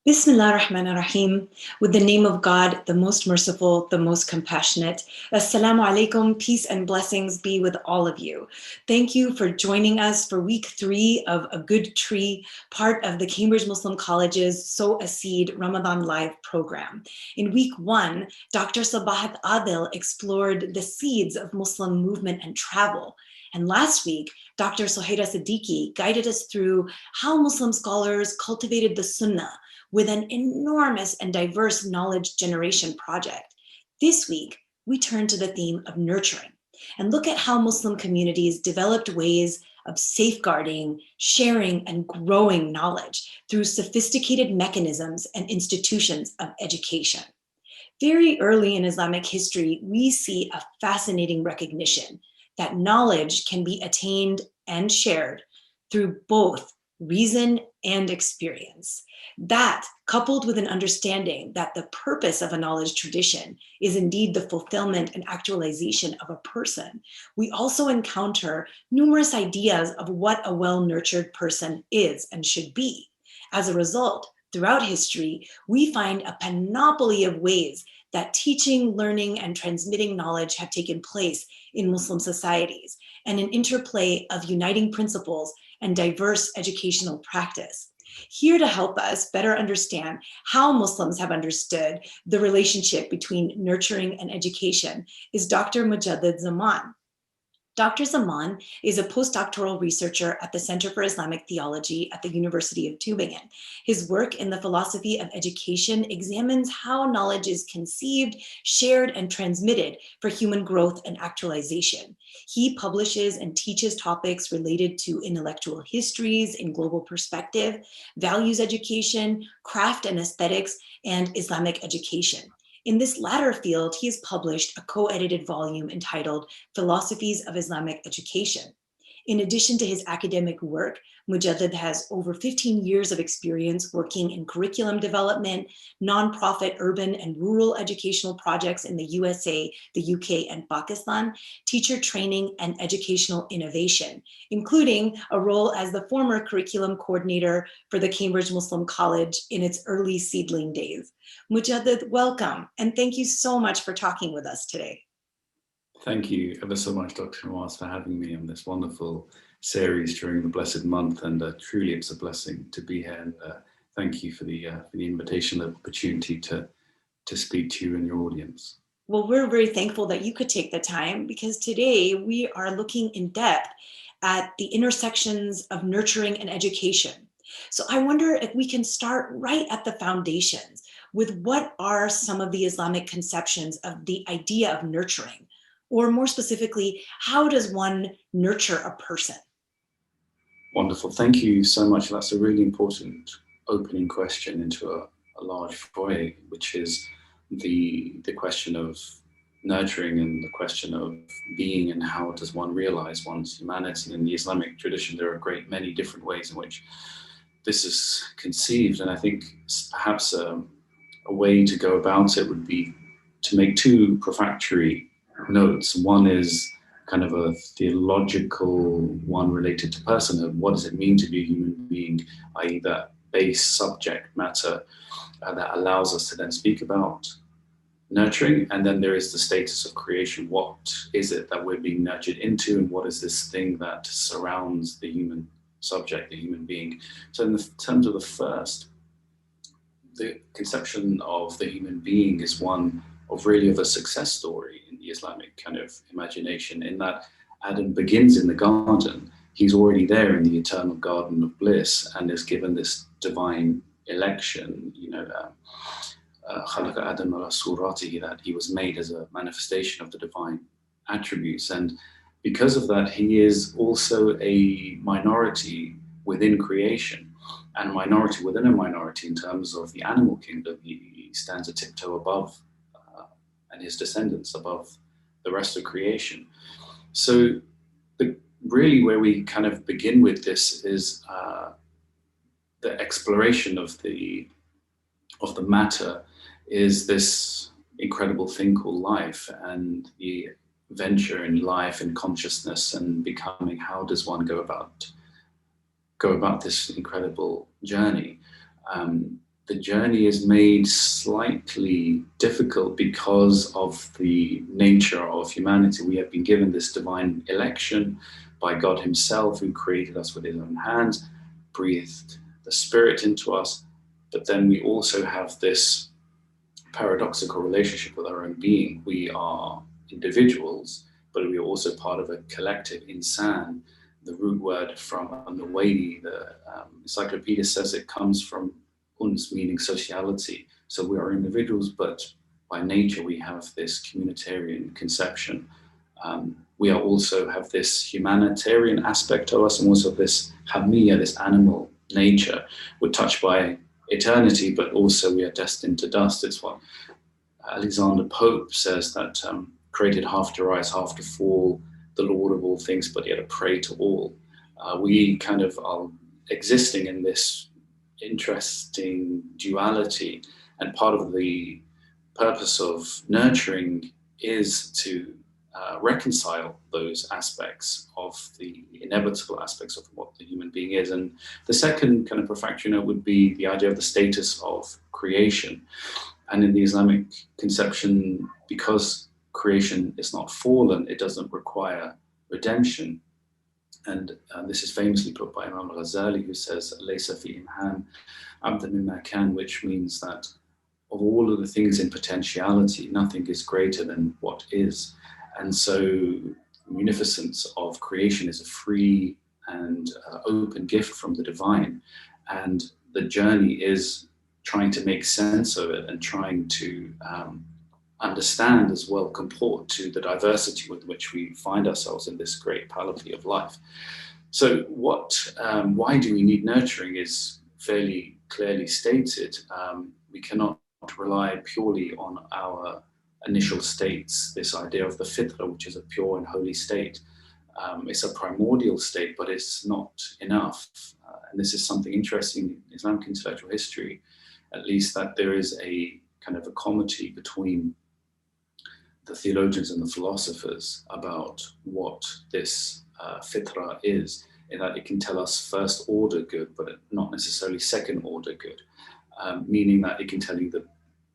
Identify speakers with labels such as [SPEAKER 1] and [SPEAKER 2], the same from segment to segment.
[SPEAKER 1] Bismillah ar-Rahman ar-Rahim, with the name of God, the most merciful, the most compassionate. Assalamu alaikum, peace and blessings be with all of you. Thank you for joining us for week 3 of A Good Tree, part of the Cambridge Muslim College's Sow a Seed Ramadan Live program. In week 1, Dr. Sabahat Adil explored the seeds of Muslim movement and travel. And last week, Dr. Sohaira Siddiqui guided us through how Muslim scholars cultivated the Sunnah with an enormous and diverse knowledge generation project. This week, we turn to the theme of nurturing and look at how Muslim communities developed ways of safeguarding, sharing, and growing knowledge through sophisticated mechanisms and institutions of education. Very early in Islamic history, we see a fascinating recognition that knowledge can be attained and shared through both reason and experience. That, coupled with an understanding that the purpose of a knowledge tradition is indeed the fulfillment and actualization of a person, we also encounter numerous ideas of what a well-nurtured person is and should be. As a result, throughout history, we find a panoply of ways that teaching, learning, and transmitting knowledge have taken place in Muslim societies, and an interplay of uniting principles and diverse educational practice. Here to help us better understand how Muslims have understood the relationship between nurturing and education is Dr. Mujadad Zaman. Dr. Zaman is a postdoctoral researcher at the Center for Islamic Theology at the University of Tübingen. His work in the philosophy of education examines how knowledge is conceived, shared, and transmitted for human growth and actualization. He publishes and teaches topics related to intellectual histories in global perspective, values education, craft and aesthetics, and Islamic education. In this latter field, he has published a co-edited volume entitled Philosophies of Islamic Education. In addition to his academic work, Mujadad has over 15 years of experience working in curriculum development, nonprofit urban and rural educational projects in the USA, the UK, and Pakistan, teacher training, and educational innovation, including a role as the former curriculum coordinator for the Cambridge Muslim College in its early seedling days. Mujadad, welcome, and thank you so much for talking with us today.
[SPEAKER 2] Thank you ever so much, Dr. Nawaz, for having me on this wonderful series during the blessed month, and truly it's a blessing to be here, and thank you for the invitation and the opportunity to speak to you and your audience.
[SPEAKER 1] Well, we're very thankful that you could take the time, because today we are looking in depth at the intersections of nurturing and education. So I wonder if we can start right at the foundations with what are some of the Islamic conceptions of the idea of nurturing, or more specifically, how does one nurture a person?
[SPEAKER 2] Wonderful, thank you so much. That's a really important opening question into a large foyer, which is the question of nurturing and the question of being, and how does one realize one's humanity. In the Islamic tradition, there are many different ways in which this is conceived, and I think perhaps a way to go about it would be to make two prefatory notes. One is kind of a theological one related to personhood. What does it mean to be a human being, i.e. that base subject matter that allows us to then speak about nurturing. And then there is the status of creation. What is it that we're being nurtured into, and what is this thing that surrounds the human subject, the human being? So in terms of the first, the conception of the human being is one of a success story in the Islamic kind of imagination, in that Adam begins in the garden. He's already there in the eternal garden of bliss, and is given this divine election, خلق آدم على صورته, that he was made as a manifestation of the divine attributes. And because of that, he is also a minority within creation, and minority within a minority in terms of the animal kingdom. He stands a tiptoe above, and his descendants above the rest of creation. So really where we kind of begin with this is the exploration of the matter, is this incredible thing called life, and the venture in life and consciousness and becoming. How does one go about this incredible journey? the journey is made slightly difficult because of the nature of humanity. We have been given this divine election by God himself, who created us with his own hands, breathed the spirit into us, but then we also have this paradoxical relationship with our own being. We are individuals, but we are also part of a collective, insan. The root word from Nawaz, the encyclopedia says it comes from uns, meaning sociality. So we are individuals, but by nature we have this communitarian conception. We are also have this humanitarian aspect to us, and also this hamia, this animal nature. We're touched by eternity, but also we are destined to dust. It's what Alexander Pope says, that created half to rise, half to fall, the Lord of all things, but yet a prey to all. We kind of are existing in this interesting duality, and part of the purpose of nurturing is to reconcile those aspects of the inevitable aspects of what the human being is. And the second kind of prefactory note would be the idea of the status of creation. And in the Islamic conception, because creation is not fallen, it doesn't require redemption. And this is famously put by Imam Ghazali, who says, "Laysa fi imhan abdan mimma kan," which means that of all of the things in potentiality, nothing is greater than what is. And so the munificence of creation is a free and open gift from the divine. And the journey is trying to make sense of it and trying to understand as well, comport to the diversity with which we find ourselves in this great panoply of life. So why do we need nurturing is fairly clearly stated. We cannot rely purely on our initial states, this idea of the fitra, which is a pure and holy state. It's a primordial state, but it's not enough. And this is something interesting in Islamic intellectual history, at least, that there is a kind of a comity between the theologians and the philosophers about what this fitra is, in that it can tell us first order good, but not necessarily second order good, meaning that it can tell you that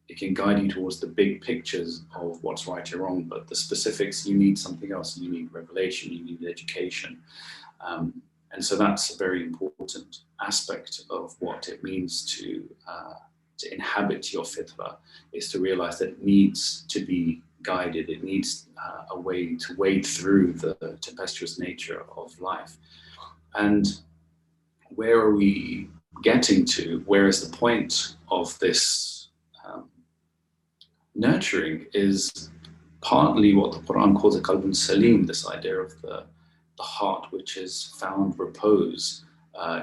[SPEAKER 2] it can guide you towards the big pictures of what's right or wrong, but the specifics, you need something else. You need revelation, you need education. And so that's a very important aspect of what it means to inhabit your fitra, is to realize that it needs to be guided. It needs a way to wade through the tempestuous nature of life. And where are we getting to? Where is the point of this nurturing? Is partly what the Quran calls a qalbun salim, this idea of the heart which has found repose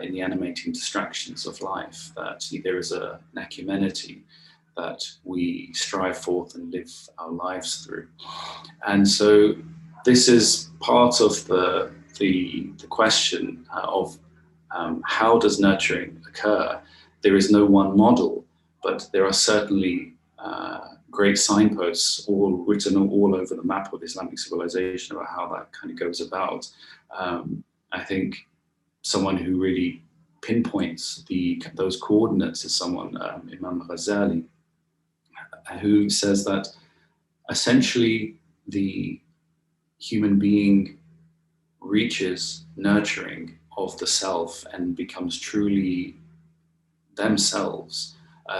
[SPEAKER 2] in the animating distractions of life, that there is an ecumenity that we strive forth and live our lives through. And so this is part of the question of how does nurturing occur? There is no one model, but there are certainly great signposts all written all over the map of Islamic civilization about how that kind of goes about. I think someone who really pinpoints those coordinates is someone, Imam Ghazali, who says that essentially the human being reaches nurturing of the self and becomes truly themselves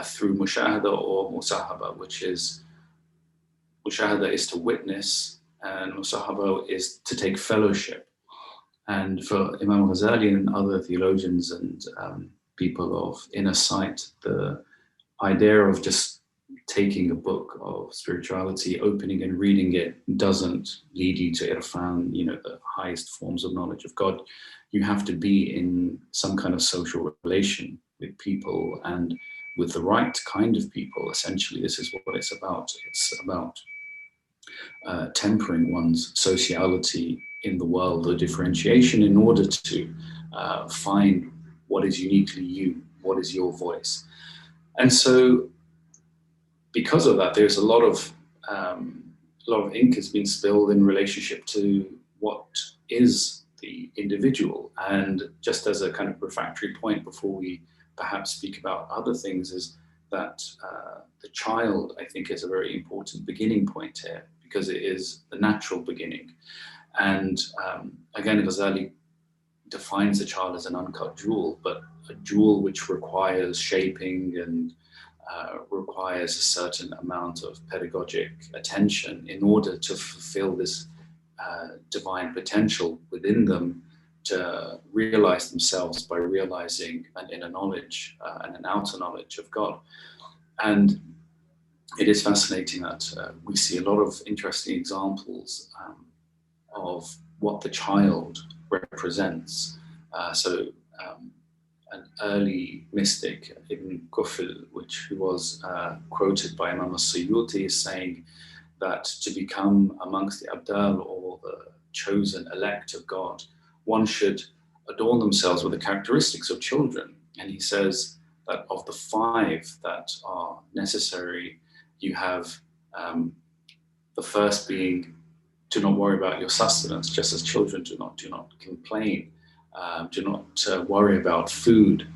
[SPEAKER 2] through mushahada or musahaba, which is, mushahada is to witness and musahaba is to take fellowship. And for Imam Ghazali and other theologians and people of inner sight, the idea of just taking a book of spirituality, opening and reading it, doesn't lead you to irfan, the highest forms of knowledge of God. You have to be in some kind of social relation with people, and with the right kind of people. Essentially, this is what it's about. It's about tempering one's sociality in the world, the differentiation, in order to find what is uniquely you, what is your voice. And so because of that, there's a lot of ink has been spilled in relationship to what is the individual. And just as a kind of refractory point before we perhaps speak about other things, is that the child, I think, is a very important beginning point here, because it is the natural beginning. And again, Ghazali defines the child as an uncut jewel, but a jewel which requires shaping and requires a certain amount of pedagogic attention in order to fulfill this divine potential within them, to realize themselves by realizing an inner knowledge and an outer knowledge of God. And it is fascinating that we see a lot of interesting examples of what the child represents. An early mystic, Ibn Kufl, who was quoted by Imam al-Suyuti, is saying that to become amongst the Abdal, or the chosen elect of God, one should adorn themselves with the characteristics of children. And he says that of the 5 that are necessary, you have the first being, do not worry about your sustenance, just as children do not complain. Do not worry about food.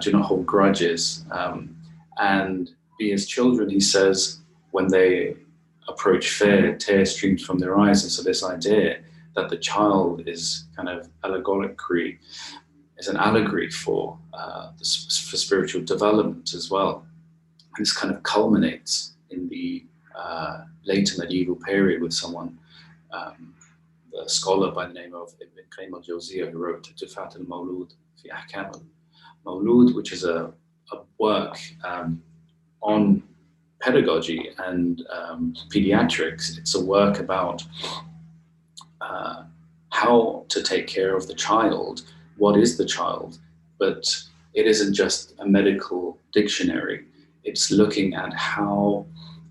[SPEAKER 2] Do not hold grudges. And be as children, he says, when they approach fear, tears stream from their eyes. And so this idea that the child is kind of allegorically, is an allegory for spiritual development as well. And this kind of culminates in the later medieval period with someone, a scholar by the name of Ibn Qayyim al-Jawziyya, who wrote Tufat al-Mawlud fi Ahkam al-Mawlud, which is a work on pedagogy and pediatrics. It's a work about how to take care of the child, what is the child, but it isn't just a medical dictionary. It's looking at how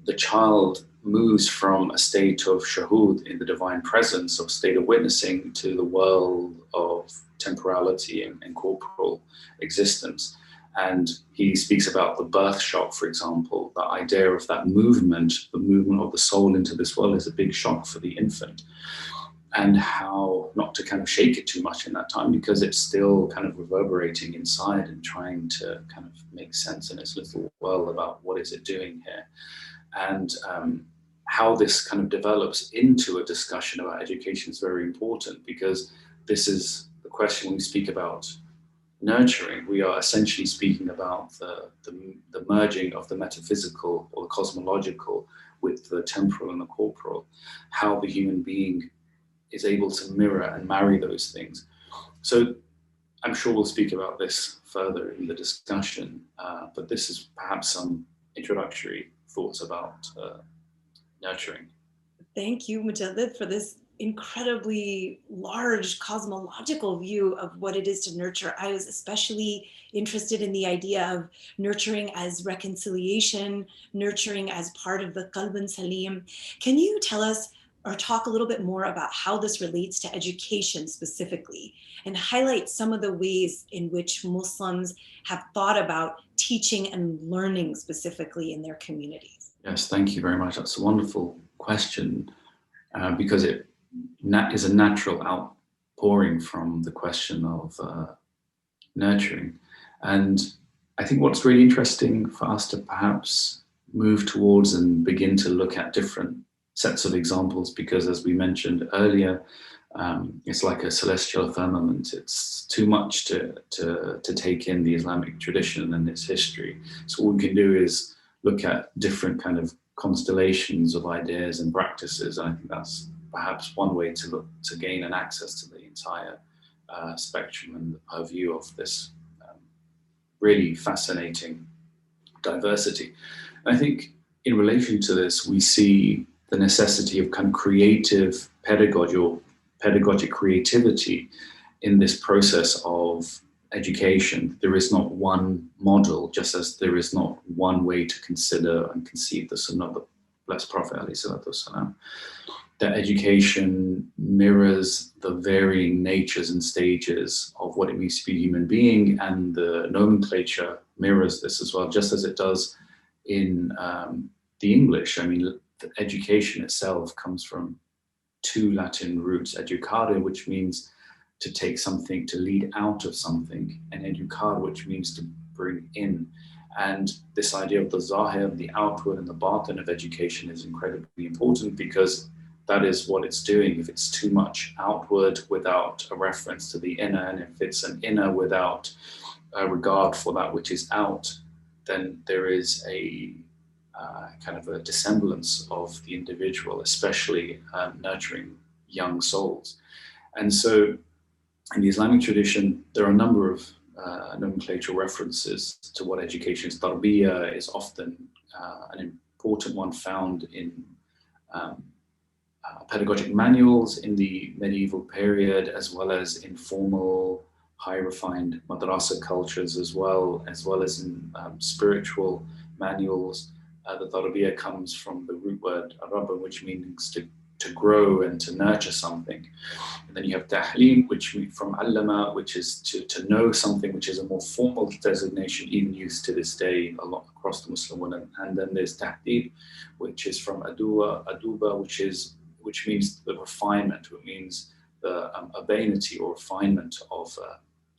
[SPEAKER 2] the child moves from a state of shahud, in the divine presence, of state of witnessing, to the world of temporality and corporal existence. And he speaks about the birth shock, for example. The idea of that movement, the movement of the soul into this world, is a big shock for the infant. And how not to kind of shake it too much in that time, because it's still kind of reverberating inside and trying to kind of make sense in its little world about what is it doing here. And how this kind of develops into a discussion about education is very important, because this is the question when we speak about nurturing. We are essentially speaking about the merging of the metaphysical or the cosmological with the temporal and the corporal, how the human being is able to mirror and marry those things. So I'm sure we'll speak about this further in the discussion, but this is perhaps some introductory thoughts about nurturing.
[SPEAKER 1] Thank you, Mujadad, for this incredibly large cosmological view of what it is to nurture. I was especially interested in the idea of nurturing as reconciliation, nurturing as part of the qalb salim. Can you tell us or talk a little bit more about how this relates to education specifically, and highlight some of the ways in which Muslims have thought about teaching and learning specifically in their communities?
[SPEAKER 2] Yes, thank you very much. That's a wonderful question, because it is a natural outpouring from the question of nurturing. And I think what's really interesting for us to perhaps move towards and begin to look at different sets of examples, because as we mentioned earlier, it's like a celestial firmament. It's too much to take in the Islamic tradition and its history. So what we can do is look at different kind of constellations of ideas and practices. And I think that's perhaps one way to look to gain an access to the entire spectrum and the purview of this really fascinating diversity. And I think in relation to this, we see the necessity of kind of creative pedagogy or pedagogic creativity in this process of education. There is not one model, just as there is not one way to consider and conceive the Sunnah of the Blessed Prophet ﷺ. That education mirrors the varying natures and stages of what it means to be a human being, and the nomenclature mirrors this as well, just as it does in the English. I mean, the education itself comes from two Latin roots, educare, which means to take something, to lead out of something, and educar, which means to bring in. And this idea of the zahir, the outward and the batin of education is incredibly important, because that is what it's doing. If it's too much outward without a reference to the inner, and if it's an inner without a regard for that which is out, then there is a kind of a dissemblance of the individual, especially nurturing young souls. And so in the Islamic tradition, there are a number of nomenclatural references to what education is. Tarbiyah is often an important one found in pedagogic manuals in the medieval period, as well as informal, high refined madrasa cultures, as well as in spiritual manuals. The tarbiyah comes from the root word araba, which means to grow and to nurture something. And then you have tahlim, which from allama, which is to know something, which is a more formal designation, even used to this day a lot across the Muslim world. And then there's tahdib, which is from aduba, which means the refinement, which means the urbanity or refinement of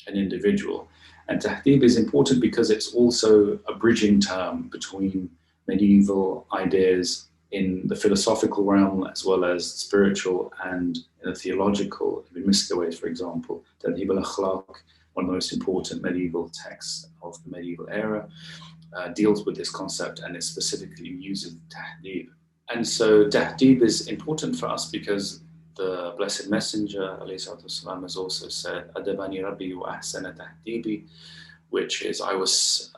[SPEAKER 2] an individual. And tahdib is important because it's also a bridging term between medieval ideas in the philosophical realm, as well as spiritual and in the theological. Ibn Miskawayh, for example, Tadhib al-Akhlaq, one of the most important medieval texts of the medieval era, deals with this concept, and it specifically uses tahdib. And so tahdib is important for us because the Blessed Messenger والسلام, has also said, Adabani Rabbi wa ahsana tahdibi, which is, I was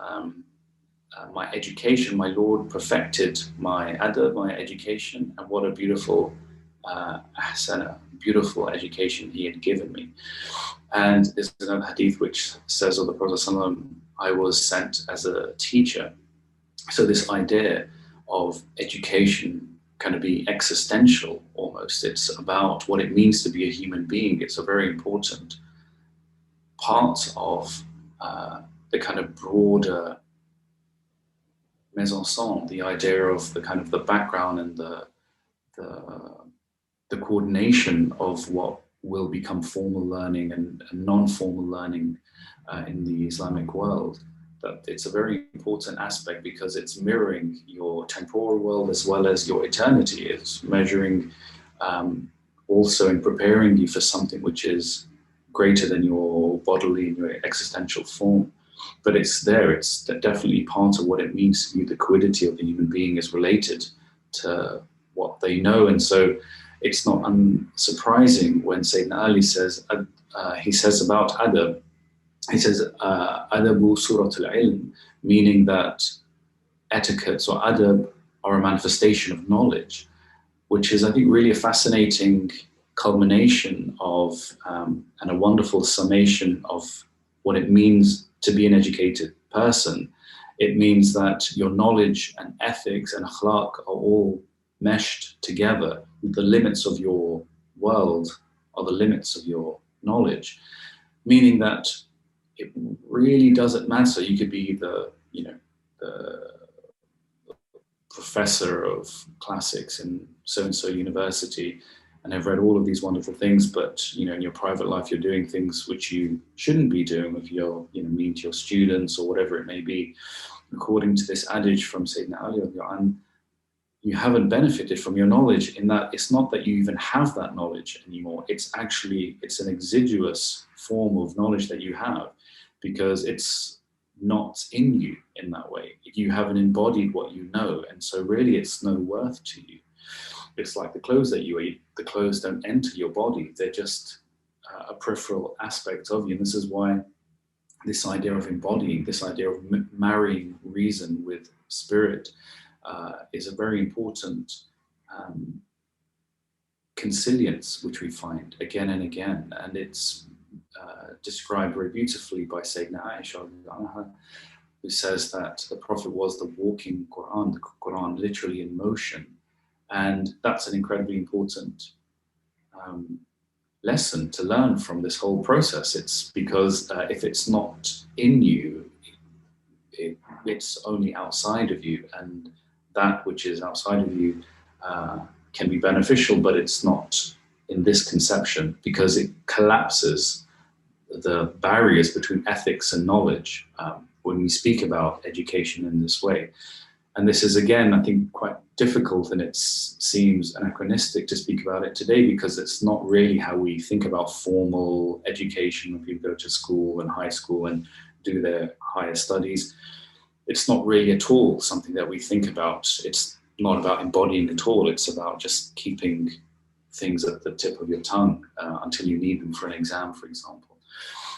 [SPEAKER 2] my education, my Lord perfected my adab, my education, and what a beautiful ahsana, beautiful education he had given me. And there's another hadith which says of the Prophet ﷺ, I was sent as a teacher. So this idea of education kind of be existential almost. It's about what it means to be a human being. It's a very important part of the kind of broader mise en scène, the idea of the kind of the background and the coordination of what will become formal learning and non-formal learning in the Islamic world. That it's a very important aspect because it's mirroring your temporal world as well as your eternity. It's measuring also in preparing you for something which is greater than your bodily and your existential form. But it's there, it's definitely part of what it means to you. The quiddity of the human being is related to what they know. And so it's not unsurprising when Sayyidina Ali says, he says about adab, he says, adabu surat al-ilm, meaning that etiquettes or adab are a manifestation of knowledge, which is, I think, really a fascinating culmination of, and a wonderful summation of what it means to be an educated person. It means that your knowledge and ethics and akhlaq are all meshed together. The limits of your world are the limits of your knowledge, meaning that it really doesn't matter. You could be the professor of classics in so-and-so university and have read all of these wonderful things, but in your private life you're doing things which you shouldn't be doing if you're mean to your students or whatever it may be. According to this adage from Sayyidina Ali, you haven't benefited from your knowledge, in that it's not that you even have that knowledge anymore. It's an exiguous form of knowledge that you have, because it's not in you in that way. You haven't embodied what you know, and so really it's no worth to you. It's like the clothes that you eat. The clothes don't enter your body. They're just a peripheral aspect of you. And this is why this idea of embodying, this idea of marrying reason with spirit is a very important consilience, which we find again and again. And it's described very beautifully by Sayyidina Aisha, who says that the Prophet was the walking Quran, the Quran literally in motion. And that's an incredibly important lesson to learn from this whole process. It's because if it's not in you, it's only outside of you, and that which is outside of you can be beneficial, but it's not in this conception, because it collapses the barriers between ethics and knowledge. when we speak about education in this way. And this is, again, I think, quite difficult, and it seems anachronistic to speak about it today, because it's not really how we think about formal education when people go to school and high school and do their higher studies. It's not really at all something that we think about. It's not about embodying at all. It's about just keeping things at the tip of your tongue until you need them for an exam, for example.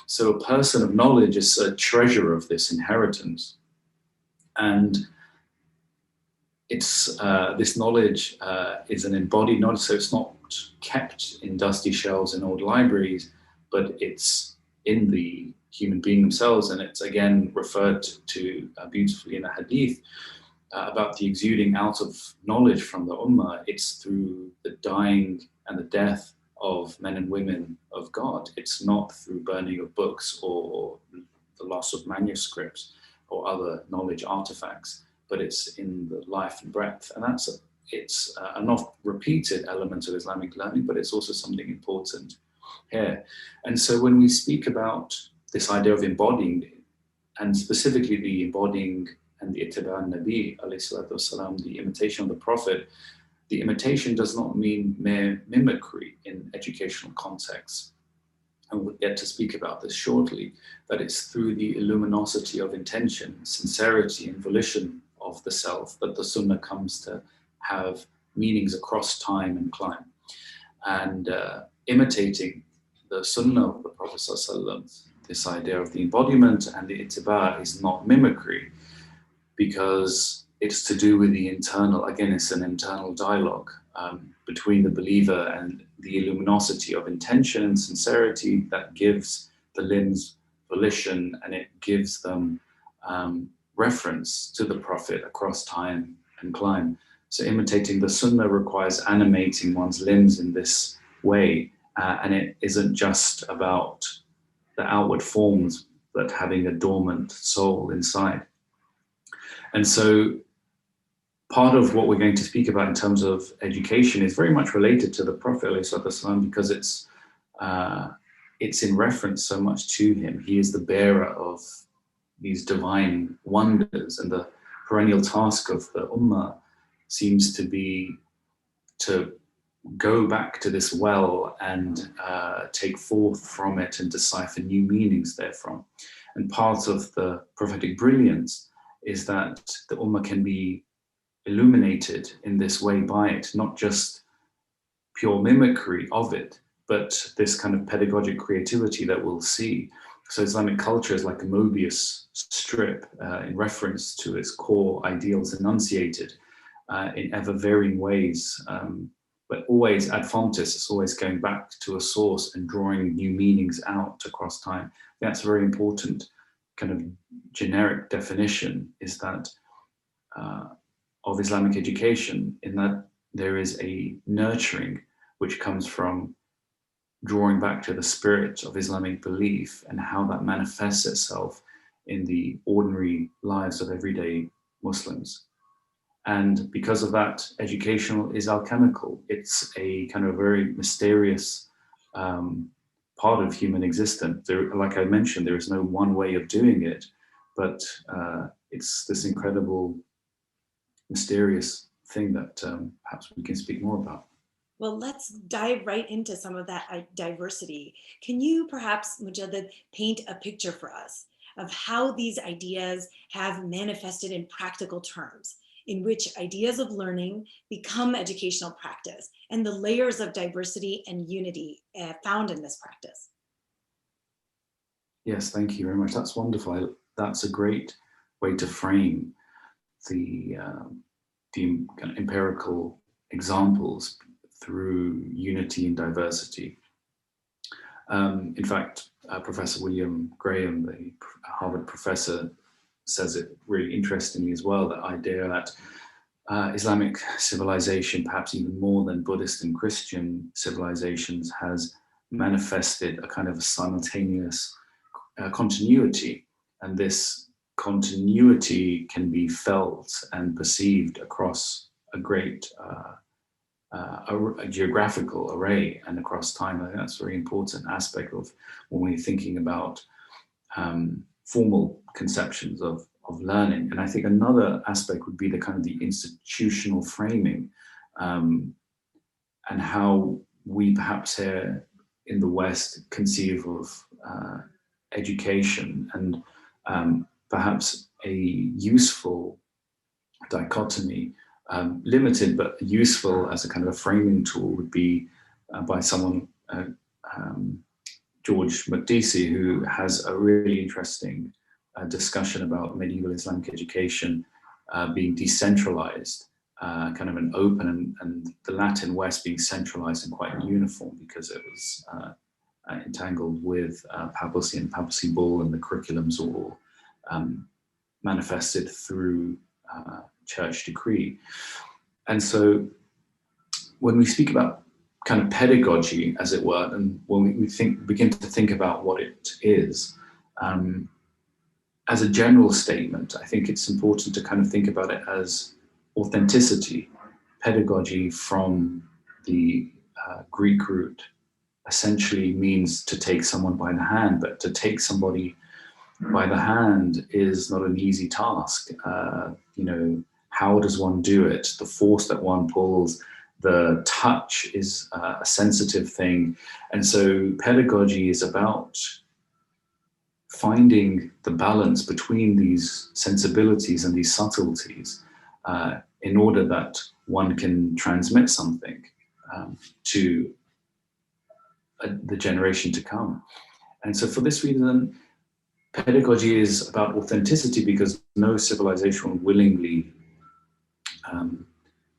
[SPEAKER 2] So a person of knowledge is a treasure of this inheritance. And it's this knowledge is an embodied knowledge, so it's not kept in dusty shelves in old libraries, but it's in the human being themselves. And it's again referred to beautifully in the hadith about the exuding out of knowledge from the ummah. It's through the dying and the death of men and women of God. It's not through burning of books or the loss of manuscripts or other knowledge artifacts, but it's in the life and breadth. And it's an oft-repeated element of Islamic learning, but it's also something important here. And so when we speak about this idea of embodying, and specifically the embodying and the ittiba al-Nabi, alayhi salatu wasalam, the imitation of the Prophet, the imitation does not mean mere mimicry in educational contexts. And we'll get to speak about this shortly, that it's through the luminosity of intention, sincerity and volition of the self that the Sunnah comes to have meanings across time and clime. And imitating the Sunnah of the Prophet ﷺ, this idea of the embodiment and the ittiba is not mimicry, because it's to do with the internal, again, it's an internal dialogue between the believer and the luminosity of intention and sincerity that gives the limbs volition, and it gives them reference to the Prophet across time and clime. So imitating the Sunnah requires animating one's limbs in this way, and it isn't just about the outward forms, but having a dormant soul inside. And so part of what we're going to speak about in terms of education is very much related to the Prophet ﷺ, because it's in reference so much to him. He is the bearer of these divine wonders, and the perennial task of the Ummah seems to be to go back to this well and take forth from it and decipher new meanings therefrom. And part of the prophetic brilliance is that the Ummah can be illuminated in this way by it, not just pure mimicry of it, but this kind of pedagogic creativity that we'll see. So Islamic culture is like a Mobius strip in reference to its core ideals enunciated in ever varying ways, but always ad fontes. It's always going back to a source and drawing new meanings out across time. That's a very important kind of generic definition, is that of Islamic education, in that there is a nurturing which comes from drawing back to the spirit of Islamic belief and how that manifests itself in the ordinary lives of everyday Muslims. And because of that, educational is alchemical. It's a kind of very mysterious part of human existence. Like I mentioned, there is no one way of doing it, but it's this incredible, mysterious thing that perhaps we can speak more about.
[SPEAKER 1] Well, let's dive right into some of that diversity. Can you perhaps, Mujadad, paint a picture for us of how these ideas have manifested in practical terms, in which ideas of learning become educational practice, and the layers of diversity and unity found in this practice?
[SPEAKER 2] Yes, thank you very much. That's wonderful. That's a great way to frame the kind of empirical examples through unity and diversity. In fact, Professor William Graham, the Harvard professor, says it really interestingly as well, that idea that Islamic civilization, perhaps even more than Buddhist and Christian civilizations, has manifested a kind of simultaneous continuity. And this continuity can be felt and perceived across a great a geographical array and across time. I think that's a very important aspect of when we're thinking about formal conceptions of learning. And I think another aspect would be the kind of the institutional framing, and how we perhaps here in the West conceive of education, and perhaps a useful dichotomy, limited but useful as a kind of a framing tool, would be by someone, George Makdisi, who has a really interesting discussion about medieval Islamic education being decentralized, kind of an open, and the Latin West being centralized and quite uniform because it was entangled with papacy and papacy bull, and the curriculums all manifested through church decree. And so when we speak about kind of pedagogy, as it were, and when we begin to think about what it is, as a general statement, I think it's important to kind of think about it as authenticity. Pedagogy, from the Greek root, essentially means to take someone by the hand, but to take somebody by the hand is not an easy task. How does one do it? The force that one pulls, the touch is a sensitive thing. And so pedagogy is about finding the balance between these sensibilities and these subtleties in order that one can transmit something to the generation to come. And so for this reason, pedagogy is about authenticity, because no civilization will willingly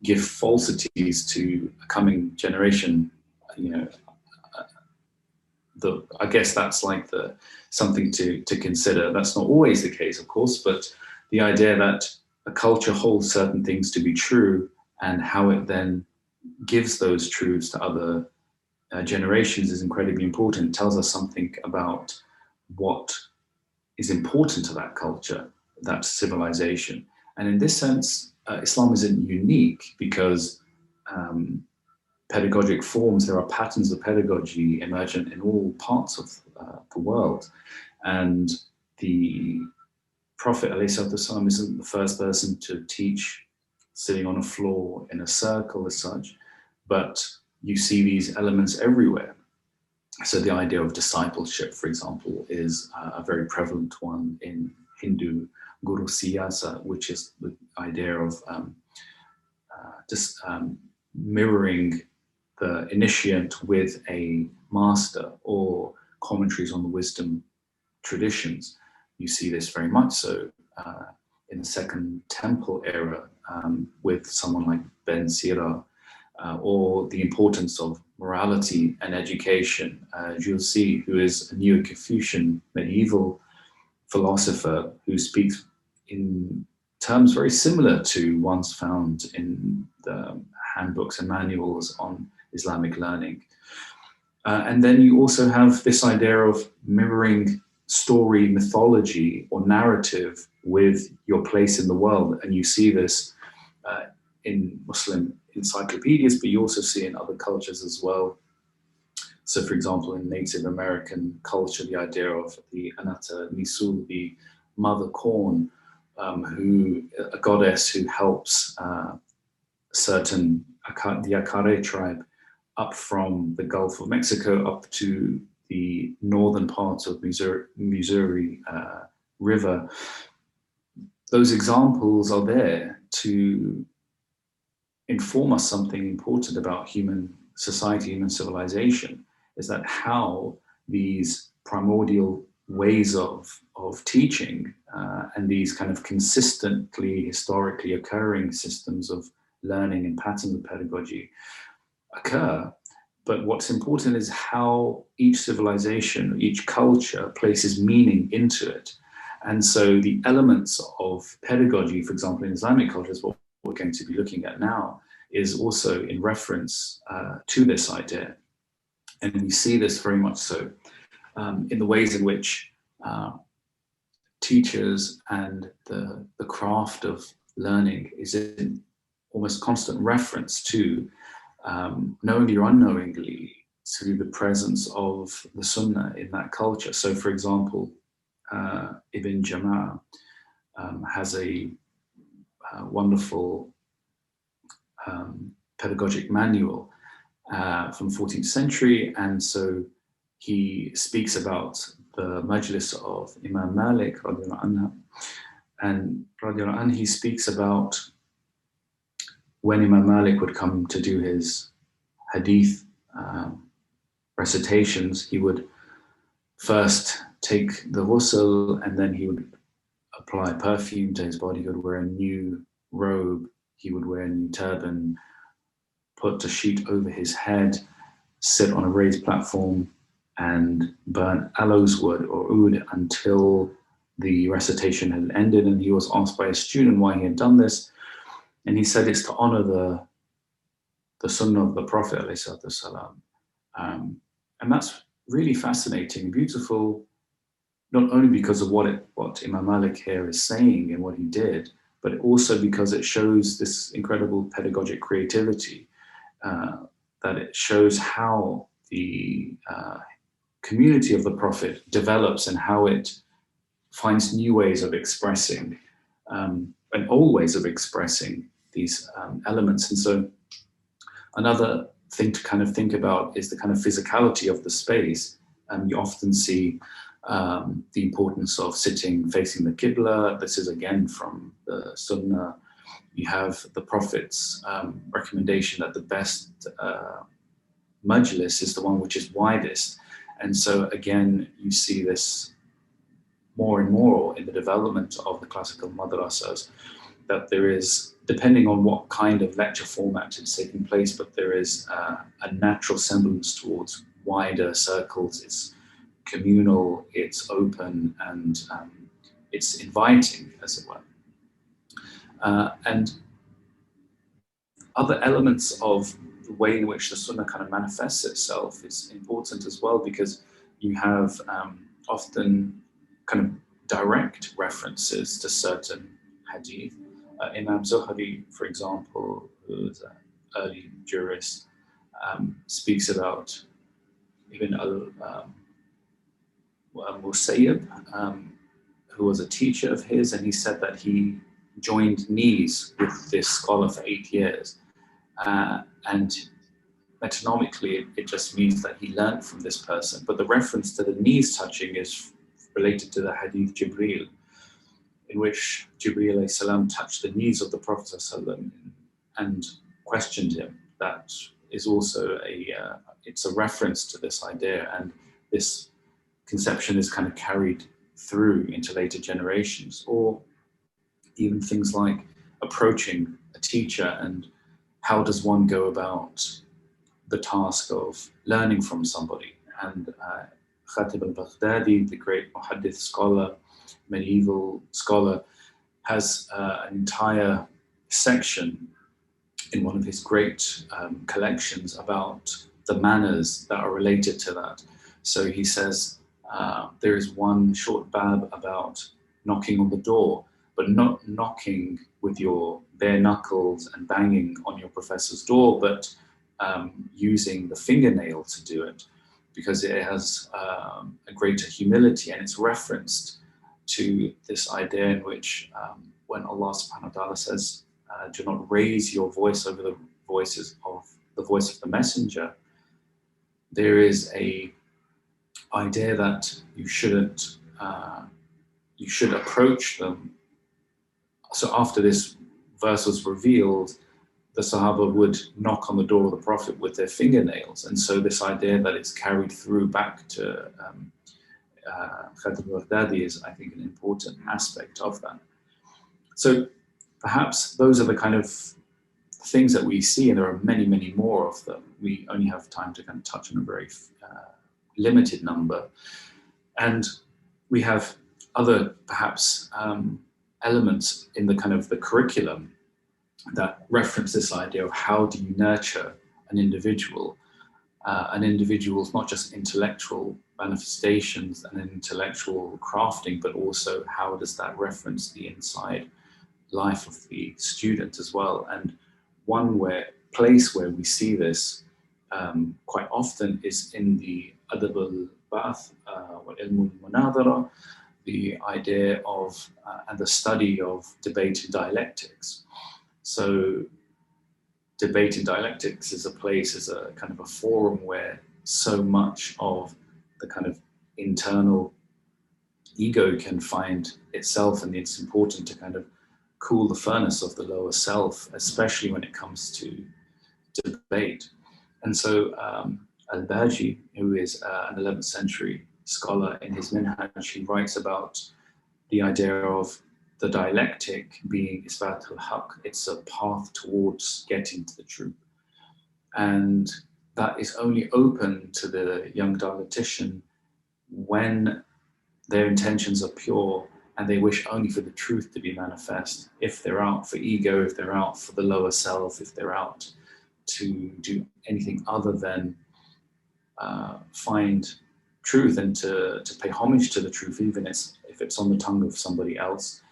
[SPEAKER 2] give falsities to a coming generation. I guess that's like something to consider. That's not always the case, of course, but the idea that a culture holds certain things to be true, and how it then gives those truths to other generations is incredibly important. It tells us something about what is important to that culture, that civilization. And in this sense, Islam isn't unique, because pedagogic forms, there are patterns of pedagogy emergent in all parts of the world. And the Prophet ﷺ isn't the first person to teach sitting on a floor in a circle as such, but you see these elements everywhere. So the idea of discipleship, for example, is a very prevalent one in Hindu Guru Siyasa, which is the idea of just mirroring the initiate with a master, or commentaries on the wisdom traditions. You see this very much so in the Second Temple era with someone like Ben Sira, or the importance of morality and education. Jules C., who is a Neo-Confucian medieval philosopher who speaks in terms very similar to ones found in the handbooks and manuals on Islamic learning. And then you also have this idea of mirroring story, mythology, or narrative with your place in the world. And you see this in Muslim encyclopedias, but you also see in other cultures as well. So for example, in Native American culture, the idea of the Anata Nisul, the mother corn, a goddess who helps the Akare tribe up from the Gulf of Mexico up to the northern parts of Missouri River. Those examples are there to inform us something important about human society, human civilization, is that how these primordial ways of teaching and these kind of consistently, historically occurring systems of learning and patterns of pedagogy occur. But what's important is how each civilization, each culture places meaning into it. And so the elements of pedagogy, for example, in Islamic cultures, what we're going to be looking at now, is also in reference to this idea. And we see this very much so in the ways in which teachers and the craft of learning is in almost constant reference to, knowingly or unknowingly, to the presence of the Sunnah in that culture. So for example, Ibn Jama'ah has a wonderful pedagogic manual from 14th century, and so he speaks about the majlis of Imam Malik radiallahu anhu, and radiallahu anhu, he speaks about when Imam Malik would come to do his hadith recitations, he would first take the ghusl, and then he would apply perfume to his body. He would wear a new robe, he would wear a new turban, put a sheet over his head, sit on a raised platform, and burn aloes wood or oud until the recitation had ended. And he was asked by a student why he had done this, and he said it's to honor the sunnah of the Prophet ﷺ. And that's really fascinating and beautiful, not only because of what Imam Malik here is saying and what he did, but also because it shows this incredible pedagogic creativity, that it shows how the community of the Prophet develops and how it finds new ways of expressing and old ways of expressing these elements. And so another thing to kind of think about is the kind of physicality of the space. You often see the importance of sitting facing the Qibla. This is again from the Sunnah. You have the Prophet's recommendation that the best majlis is the one which is widest. And so again, you see this more and more in the development of the classical madrasas, that there is, depending on what kind of lecture format is taking place, but there is a natural semblance towards wider circles. It's communal, it's open, and it's inviting, as it were. And other elements of the way in which the Sunnah kind of manifests itself is important as well, because you have often kind of direct references to certain hadith. Imam Zuhri, for example, who is an early jurist, speaks about Ibn al-Musayyib, who was a teacher of his, and he said that he joined knees with this scholar for 8 years. And metonomically, it just means that he learned from this person. But the reference to the knees touching is related to the hadith Jibreel, in which Jibreel alayhi salam touched the knees of the Prophet and questioned him. That is also it's a reference to this idea, and this conception is kind of carried through into later generations. Or even things like approaching a teacher, and how does one go about the task of learning from somebody. And Khatib al-Baghdadi, the great muhaddith scholar, medieval scholar, has an entire section in one of his great collections about the manners that are related to that. So he says there is one short bab about knocking on the door, but not knocking with your bare knuckles and banging on your professor's door, but using the fingernail to do it, because it has a greater humility, and it's referenced to this idea in which when Allah subhanahu wa ta'ala says, do not raise your voice over the voice of the messenger, there is a idea that you shouldn't, you should approach them. So after this verse was revealed, the Sahaba would knock on the door of the Prophet with their fingernails. And so this idea that it's carried through back to Khatib al-Baghdadi is, I think, an important aspect of that. So perhaps those are the kind of things that we see, and there are many, many more of them. We only have time to kind of touch on a very limited number. And we have other, perhaps, elements in the kind of the curriculum that reference this idea of how do you nurture an individual. An individual's not just intellectual manifestations and intellectual crafting, but also how does that reference the inside life of the student as well. And one place where we see this quite often is in the Adab al-Ba'th wa Ilm al-Munadara, the idea of and the study of debate and dialectics. So debate and dialectics is a place, is a kind of a forum where so much of the kind of internal ego can find itself, and it's important to kind of cool the furnace of the lower self, especially when it comes to debate. And so Al-Baji, who is an 11th century scholar, in his Minhaj, he writes about the idea of the dialectic being isbat al-haq. It's a path towards getting to the truth. And that is only open to the young dialectician when their intentions are pure and they wish only for the truth to be manifest. If they're out for ego, if they're out for the lower self, if they're out to do anything other than find truth and to pay homage to the truth, even if it's on the tongue of somebody else,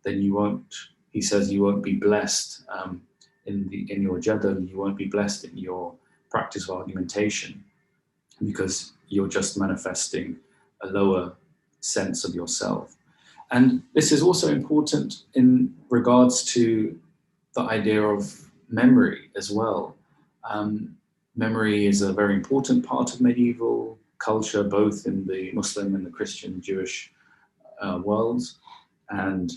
[SPEAKER 2] then you won't, he says, you won't be blessed in your jadal, you won't be blessed in your practice of argumentation, because you're just manifesting a lower sense of yourself. And this is also important in regards to the idea of memory as well. Memory is a very important part of medieval culture, both in the Muslim and the Christian Jewish worlds. And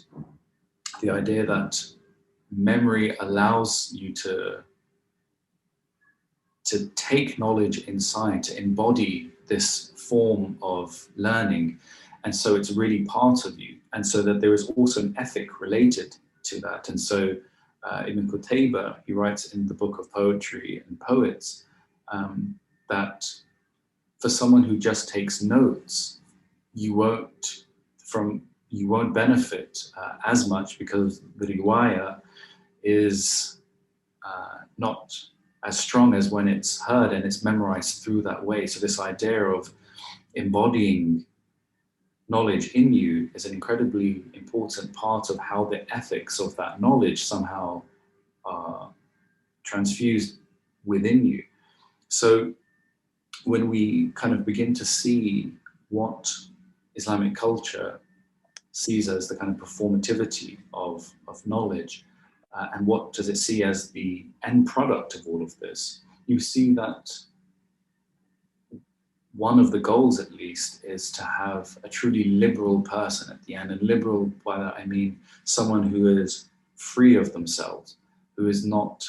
[SPEAKER 2] the idea that memory allows you to take knowledge inside, to embody this form of learning. And so it's really part of you. And so that there is also an ethic related to that. And so Ibn Qutayba, he writes in the book of Poetry and Poets, that for someone who just takes notes, you won't benefit as much, because the riwayah is not as strong as when it's heard and it's memorized through that way. So this idea of embodying knowledge in you is an incredibly important part of how the ethics of that knowledge somehow are transfused within you. So when we kind of begin to see what Islamic culture sees as the kind of performativity of knowledge, and what does it see as the end product of all of this, you see that one of the goals, at least, is to have a truly liberal person at the end. And liberal, by that I mean someone who is free of themselves, who is not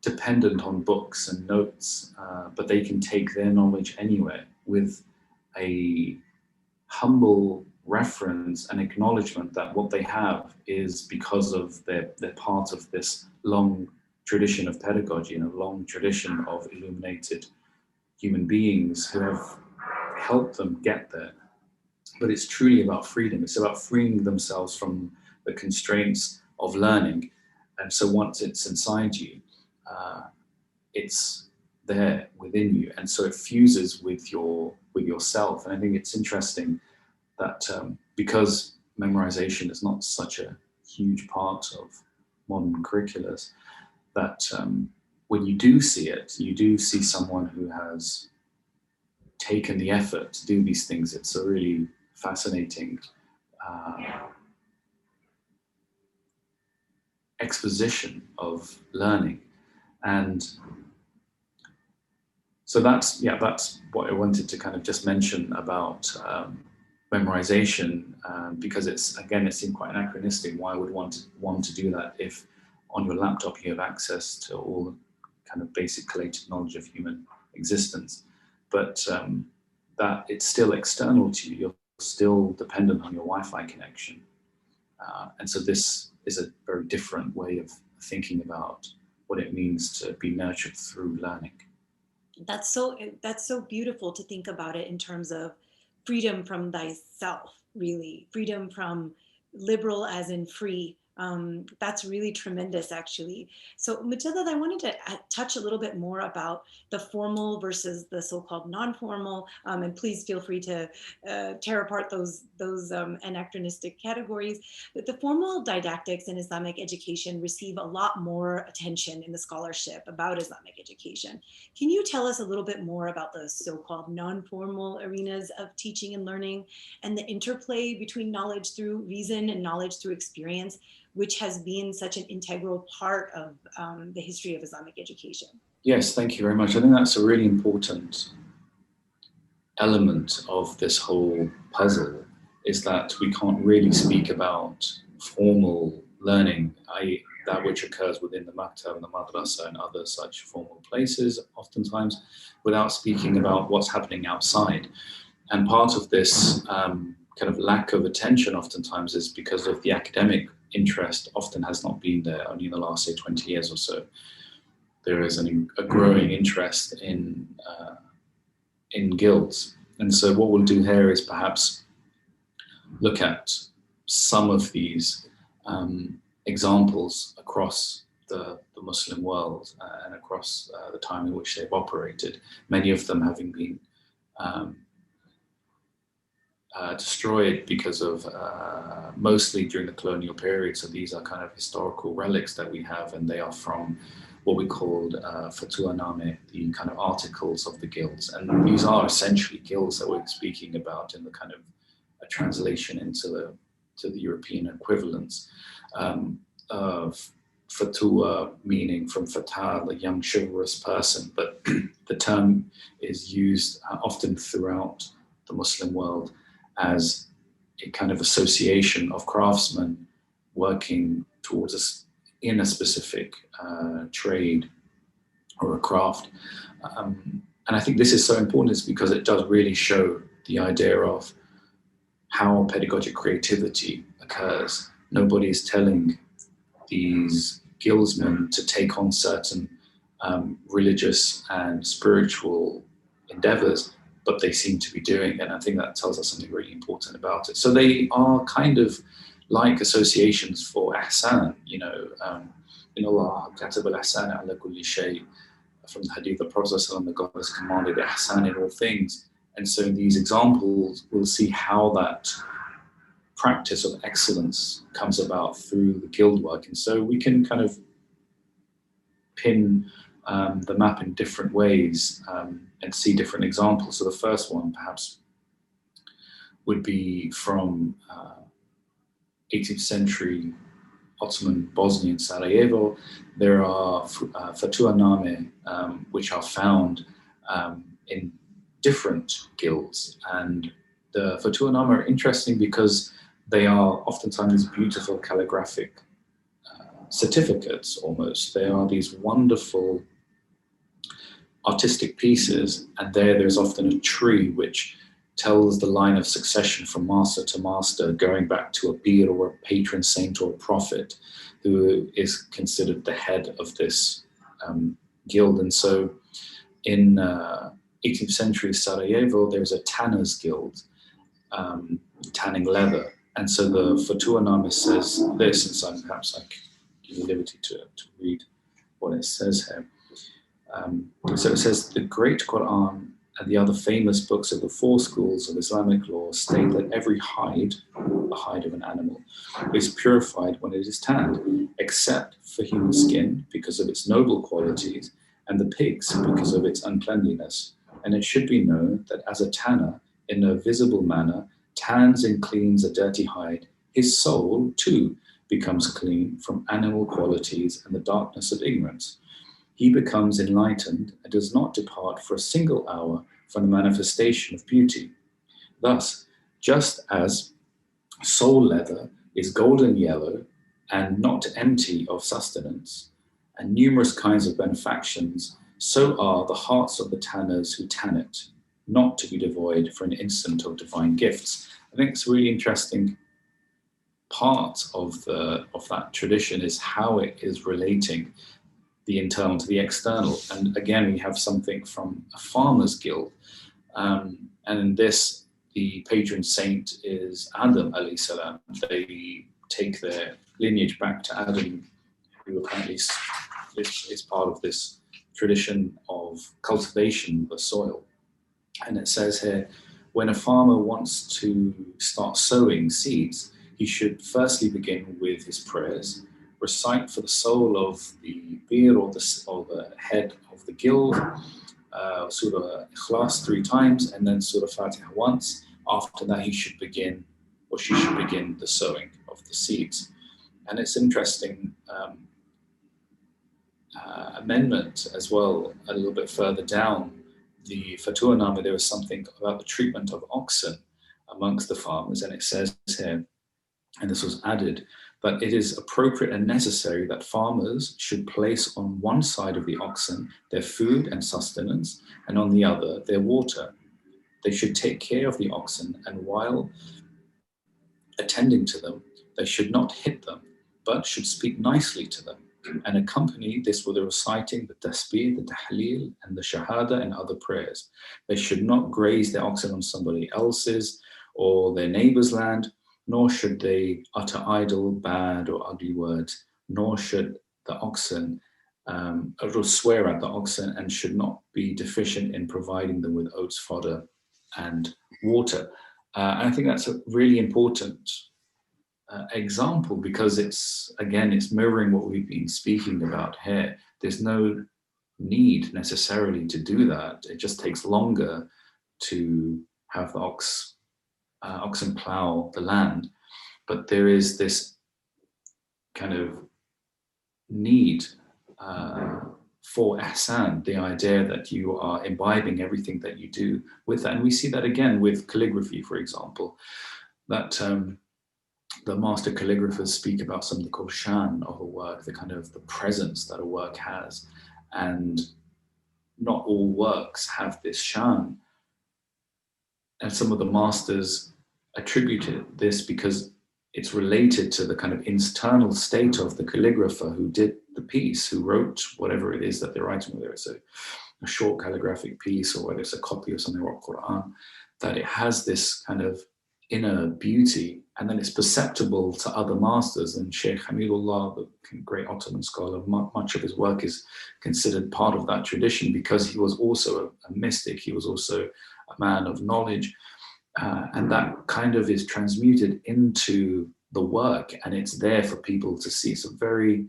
[SPEAKER 2] dependent on books and notes, but they can take their knowledge anywhere with a humble reference and acknowledgement that what they have is because of they're part of this long tradition of pedagogy and a long tradition of illuminated human beings who have helped them get there. But it's truly about freedom. It's about freeing themselves from the constraints of learning. And so once it's inside you, it's there within you. And so it fuses with yourself. And I think it's interesting that because memorization is not such a huge part of modern curriculums, that when you do see it, you do see someone who has taken the effort to do these things. It's a really fascinating exposition of learning. And so that's what I wanted to kind of just mention about memorization, because it seemed quite anachronistic. Why would want to do that if on your laptop you have access to all the kind of basic collated knowledge of human existence, but that it's still external to you. You're still dependent on your Wi-Fi connection. And so this is a very different way of thinking about what it means to be nurtured through learning.
[SPEAKER 1] That's so beautiful to think about it in terms of freedom from thyself, really. Freedom from liberal as in free, That's really tremendous, actually. So, Mujadad, I wanted to touch a little bit more about the formal versus the so-called non-formal, and please feel free to tear apart those anachronistic categories. But the formal didactics in Islamic education receive a lot more attention in the scholarship about Islamic education. Can you tell us a little bit more about the so-called non-formal arenas of teaching and learning and the interplay between knowledge through reason and knowledge through experience, which has been such an integral part of the history of Islamic education?
[SPEAKER 2] Yes, thank you very much. I think that's a really important element of this whole puzzle, is that we can't really speak about formal learning, i.e. that which occurs within the maktab and the madrasa and other such formal places oftentimes, without speaking about what's happening outside. And part of this kind of lack of attention oftentimes is because of the academic interest often has not been there. Only in the last, say, 20 years or so, there is a growing interest in guilds. And so what we'll do here is perhaps look at some of these examples across the Muslim world and across the time in which they've operated, many of them having been destroyed because of mostly during the colonial period. So these are kind of historical relics that we have, and they are from what we called Fatuaname, the kind of articles of the guilds. And these are essentially guilds that we're speaking about in the kind of a translation into the European equivalents of Fatua, meaning from Fatah, the young chivalrous person, but the term is used often throughout the Muslim world as a kind of association of craftsmen working towards in a specific trade or a craft. And I think this is so important is because it does really show the idea of how pedagogic creativity occurs. Nobody is telling these guildsmen to take on certain religious and spiritual endeavors, but they seem to be doing, and I think that tells us something really important about it. So they are kind of like associations for ihsan, in Allah, katab al-ihsan ala kulli shay, from the hadith, the Prophet ﷺ, God has commanded ihsan in all things. And so in these examples, we'll see how that practice of excellence comes about through the guild work. And so we can kind of pin the map in different ways and see different examples. So the first one perhaps would be from 18th century Ottoman Bosnian Sarajevo. There are Fatuaname which are found in different guilds. And the Fatuaname are interesting because they are oftentimes beautiful calligraphic certificates almost. They are these wonderful artistic pieces, and there's often a tree which tells the line of succession from master to master, going back to a bir or a patron saint or a prophet who is considered the head of this guild. And so in 18th century Sarajevo, there's a tanner's guild, tanning leather. And so the Fatuaname says this, and so perhaps I can give you liberty to read what it says here. So it says, the great Quran and the other famous books of the four schools of Islamic law state that every hide, the hide of an animal, is purified when it is tanned, except for human skin because of its noble qualities, and the pig's because of its uncleanliness. And it should be known that as a tanner, in a visible manner, tans and cleans a dirty hide, his soul, too, becomes clean from animal qualities and the darkness of ignorance. He becomes enlightened and does not depart for a single hour from the manifestation of beauty. Thus, just as soul leather is golden yellow and not empty of sustenance, and numerous kinds of benefactions, so are the hearts of the tanners who tan it, not to be devoid for an instant of divine gifts. I think it's a really interesting part of that tradition is how it is relating the internal to the external. And again, we have something from a farmer's guild. And in this, the patron saint is Adam alayhi salam. They take their lineage back to Adam, who apparently is part of this tradition of cultivation of the soil. And it says here, when a farmer wants to start sowing seeds, he should firstly begin with his prayers, recite for the soul of the beer or the head of the guild, Surah Ikhlas 3 times, and then Surah Fatiha once. After that, he should begin, or she should begin, the sowing of the seeds. And it's interesting amendment as well, a little bit further down the Fatwa Nama, there was something about the treatment of oxen amongst the farmers, and it says here, and this was added, but it is appropriate and necessary that farmers should place on one side of the oxen their food and sustenance, and on the other their water. They should take care of the oxen, and while attending to them, they should not hit them, but should speak nicely to them, and accompany this with the reciting the tasbih, the tahleel, and the shahada and other prayers. They should not graze their oxen on somebody else's or their neighbor's land, nor should they utter idle, bad, or ugly words, nor should the oxen, or swear at the oxen, and should not be deficient in providing them with oats, fodder, and water. And I think that's a really important example, because it's mirroring what we've been speaking about here. There's no need necessarily to do that. It just takes longer to have the oxen plow the land, but there is this kind of need for ihsan, the idea that you are imbibing everything that you do with that. And we see that again with calligraphy, for example, that the master calligraphers speak about something called shan of a work, the kind of the presence that a work has. And not all works have this shan. And some of the masters attributed this because it's related to the kind of internal state of the calligrapher who did the piece, who wrote whatever it is that they're writing, whether it's a short calligraphic piece or whether it's a copy of something like Quran, that it has this kind of inner beauty, and then it's perceptible to other masters. And Sheikh Hamidullah, the great Ottoman scholar, much of his work is considered part of that tradition, because he was also a mystic, he was also a man of knowledge, and that kind of is transmuted into the work, and it's there for people to see. It's a very,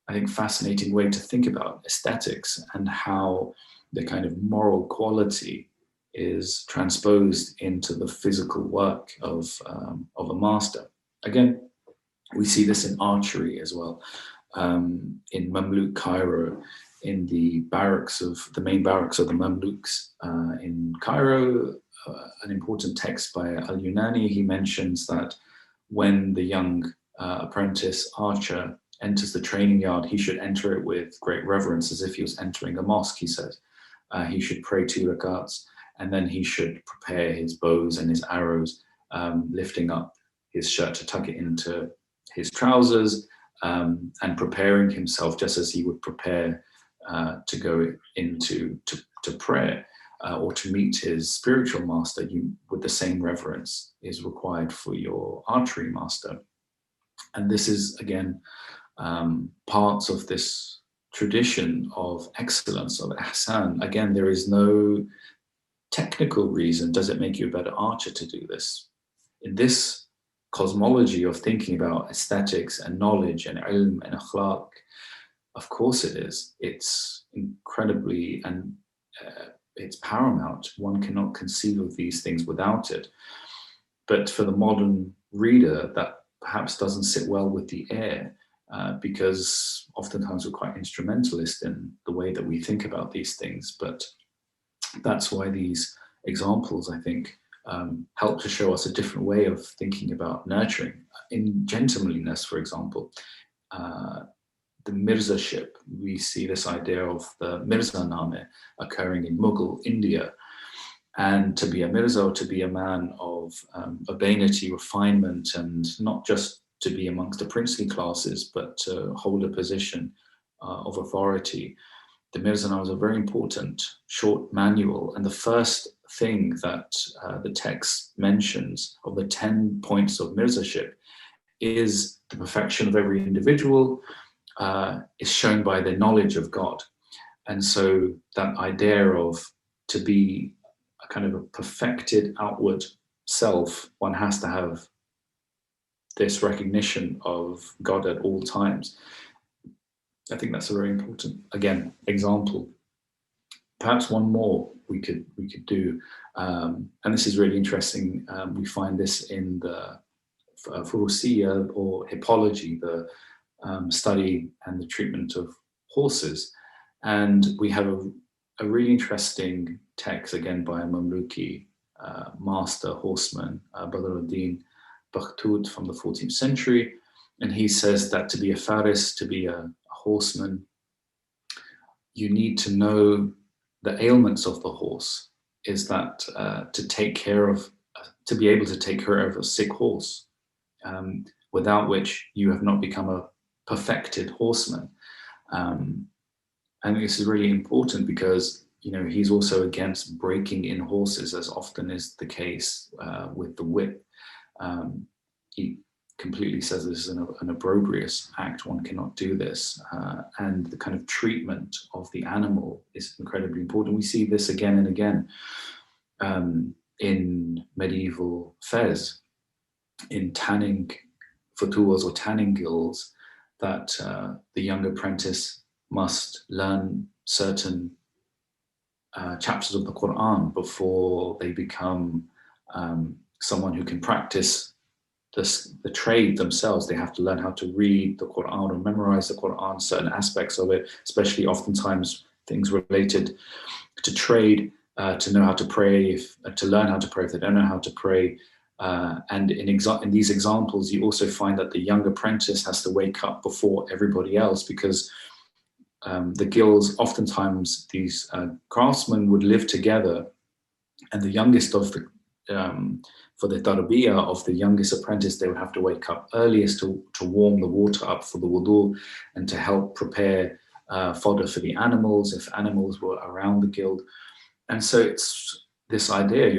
[SPEAKER 2] I think, fascinating way to think about aesthetics and how the kind of moral quality is transposed into the physical work of a master. Again, we see this in archery as well. In Mamluk Cairo, in the main barracks of the Mamluks in Cairo, an important text by Al-Yunani, he mentions that when the young apprentice archer enters the training yard, he should enter it with great reverence, as if he was entering a mosque, he says. He should pray 2 rakats, and then he should prepare his bows and his arrows, lifting up his shirt to tuck it into his trousers, and preparing himself just as he would prepare to go into prayer or to meet his spiritual master. With the same reverence is required for your archery master. And this is, again, parts of this tradition of excellence, of ihsan. Again, there is no technical reason. Does it make you a better archer to do this? In this cosmology of thinking about aesthetics and knowledge and ilm and akhlaq, of course it is. It's incredibly, and it's paramount. One cannot conceive of these things without it. But for the modern reader, that perhaps doesn't sit well with the air, because oftentimes we're quite instrumentalist in the way that we think about these things. But that's why these examples, I think, help to show us a different way of thinking about nurturing. In gentlemanliness, for example, the Mirzaship, we see this idea of the Mirza Name occurring in Mughal India. And to be a Mirza, or to be a man of urbanity, refinement, and not just to be amongst the princely classes, but to hold a position of authority. The Mirza Name is a very important short manual, and the first thing that the text mentions of the 10 points of Mirzaship is the perfection of every individual is shown by their knowledge of God. And so that idea of to be a kind of a perfected outward self, one has to have this recognition of God at all times. I think that's a very important, again, example. Perhaps one more we could do, and this is really interesting. We find this in the Furusiya or hippology, the study and the treatment of horses. And we have a really interesting text, again, by a Mamluki master horseman, Badruddin Bakhtut from the 14th century. And he says that to be a faris, to be a horseman, you need to know the ailments of the horse. Is that to take care of, to be able to take care of a sick horse, without which you have not become a perfected horseman. And this is really important because, you know, he's also against breaking in horses, as often is the case with the whip. He completely says this is an opprobrious act. One cannot do this. And the kind of treatment of the animal is incredibly important. We see this again and again in medieval fez, in tanning futuwas or tanning guilds, that the young apprentice must learn certain chapters of the Quran before they become someone who can practice the trade themselves. They have to learn how to read the Quran or memorize the Quran, certain aspects of it, especially oftentimes things related to trade, to know how to pray, to learn how to pray if they don't know how to pray. And in these examples, you also find that the young apprentice has to wake up before everybody else, because the guilds, oftentimes these craftsmen would live together, and the youngest of the for the tarbiyah of the youngest apprentice, they would have to wake up earliest to warm the water up for the wudu and to help prepare fodder for the animals if animals were around the guild. And so it's this idea,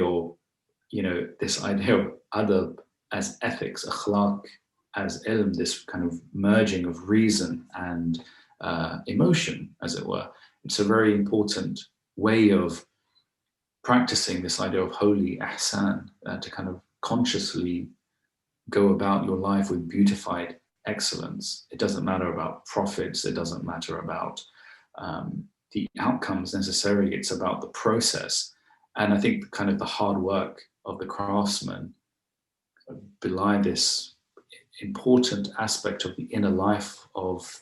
[SPEAKER 2] this idea of adab as ethics, akhlaq as ilm, this kind of merging of reason and emotion, as it were. It's a very important way of practicing this idea of holy ihsan, to kind of consciously go about your life with beautified excellence. It doesn't matter about profits. It doesn't matter about the outcomes necessarily. It's about the process. And I think kind of the hard work of the craftsman belie this important aspect of the inner life of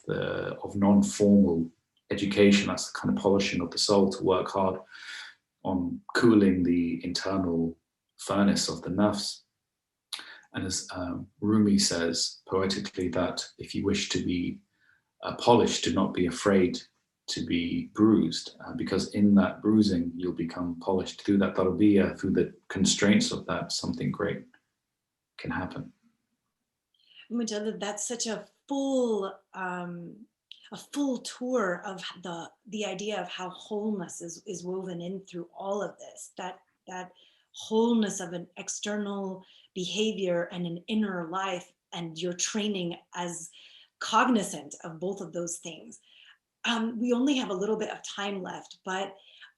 [SPEAKER 2] non-formal education. That's the kind of polishing of the soul, to work hard on cooling the internal furnace of the nafs. And as Rumi says poetically, that if you wish to be polished, do not be afraid to be bruised, because in that bruising, you'll become polished. Through that tarbiyah, through the constraints of that, something great can happen.
[SPEAKER 1] Mujadad, that's such a full tour of the idea of how wholeness is woven in through all of this, that wholeness of an external behavior and an inner life, and your training as cognizant of both of those things. We only have a little bit of time left, but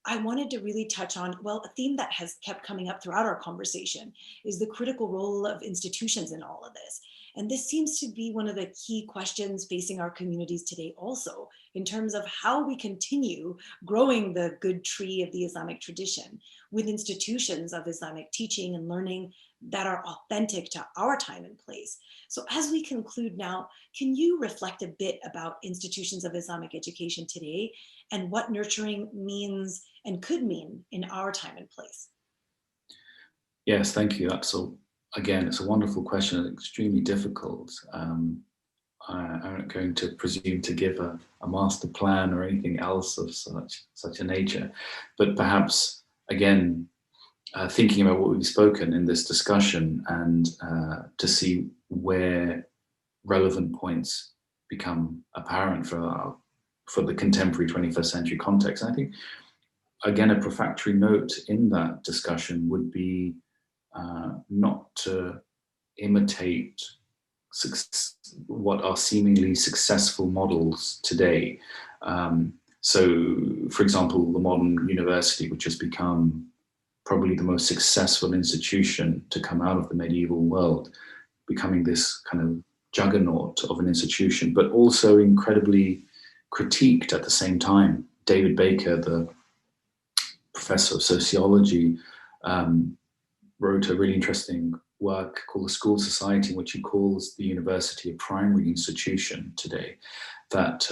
[SPEAKER 1] I wanted to really touch on, well, a theme that has kept coming up throughout our conversation is the critical role of institutions in all of this. And this seems to be one of the key questions facing our communities today also, in terms of how we continue growing the good tree of the Islamic tradition with institutions of Islamic teaching and learning that are authentic to our time and place. So as we conclude now, can you reflect a bit about institutions of Islamic education today and what nurturing means and could mean in our time and place?
[SPEAKER 2] Yes, thank you. Again, it's a wonderful question and extremely difficult. I'm not going to presume to give a master plan or anything else of such a nature, but perhaps, again, thinking about what we've spoken in this discussion and to see where relevant points become apparent for the contemporary 21st century context. And I think, again, a prefatory note in that discussion would be not to imitate what are seemingly successful models today. So, for example, the modern university, which has become probably the most successful institution to come out of the medieval world, becoming this kind of juggernaut of an institution, but also incredibly critiqued at the same time. David Baker, the professor of sociology, wrote a really interesting work called The School Society, in which he calls the university a primary institution today, that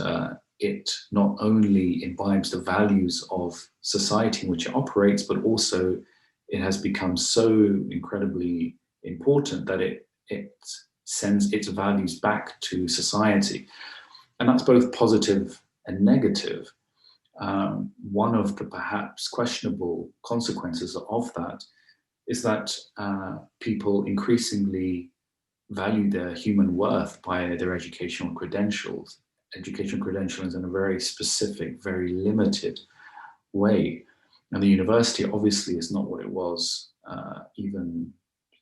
[SPEAKER 2] it not only imbibes the values of society in which it operates, but also it has become so incredibly important that it sends its values back to society. And that's both positive and negative. One of the perhaps questionable consequences of that is that people increasingly value their human worth by their educational credentials. Educational credentials in a very specific, very limited way. And the university obviously is not what it was even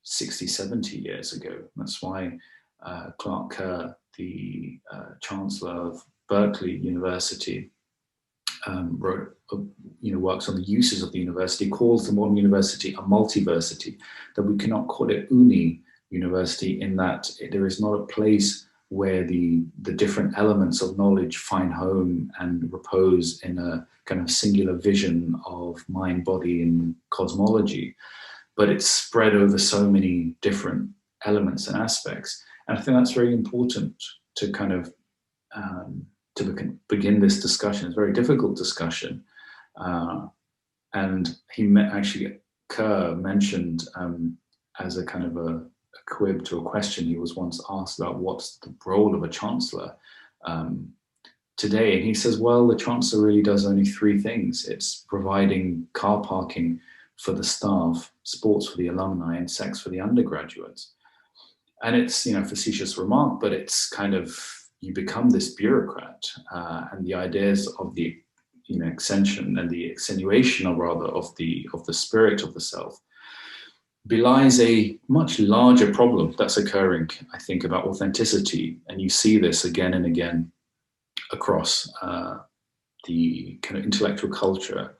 [SPEAKER 2] 60, 70 years ago. That's why Clark Kerr, the Chancellor of Berkeley University, wrote, works on the uses of the university, calls the modern university a multiversity, that we cannot call it uni university, in that there is not a place where the different elements of knowledge find home and repose in a kind of singular vision of mind, body, and cosmology, but it's spread over so many different elements and aspects. And I think that's very important to kind of to begin this discussion. It's a very difficult discussion. And Kerr mentioned as a kind of a quib to a question he was once asked about what's the role of a chancellor today. And he says, well, the chancellor really does only three things. It's providing car parking for the staff, sports for the alumni, and sex for the undergraduates. And it's, facetious remark, but it's kind of, you become this bureaucrat, and the ideas of the extension and the extenuation, or rather of the spirit of the self, belies a much larger problem that's occurring, I think, about authenticity. And you see this again and again across the kind of intellectual culture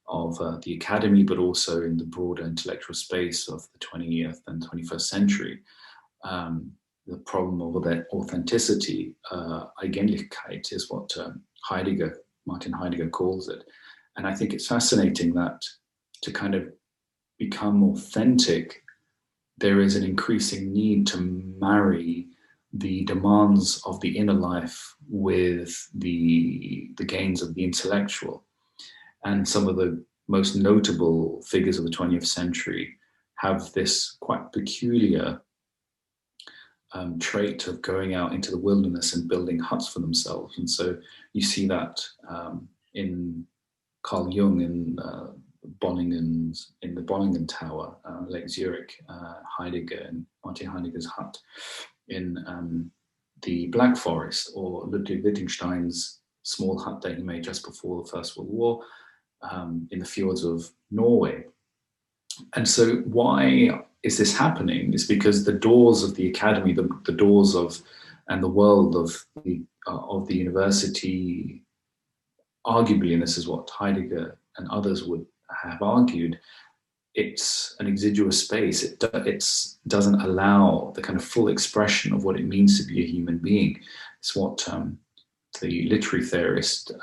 [SPEAKER 2] of the academy, but also in the broader intellectual space of the 20th and 21st century. The problem of that authenticity, Eigentlichkeit, is what Martin Heidegger calls it. And I think it's fascinating that to kind of become authentic, there is an increasing need to marry the demands of the inner life with the gains of the intellectual. And some of the most notable figures of the 20th century have this quite peculiar trait of going out into the wilderness and building huts for themselves. And so you see that in Carl Jung in the Bollingen Tower, Lake Zurich, Heidegger and Martin Heidegger's hut in the Black Forest, or Ludwig Wittgenstein's small hut that he made just before the First World War in the fjords of Norway. And so why is this happening? Is because the doors of the academy, the doors of and the world of the university, arguably, and this is what Heidegger and others would have argued, it's an exiguous space. It doesn't allow the kind of full expression of what it means to be a human being. It's what the literary theorist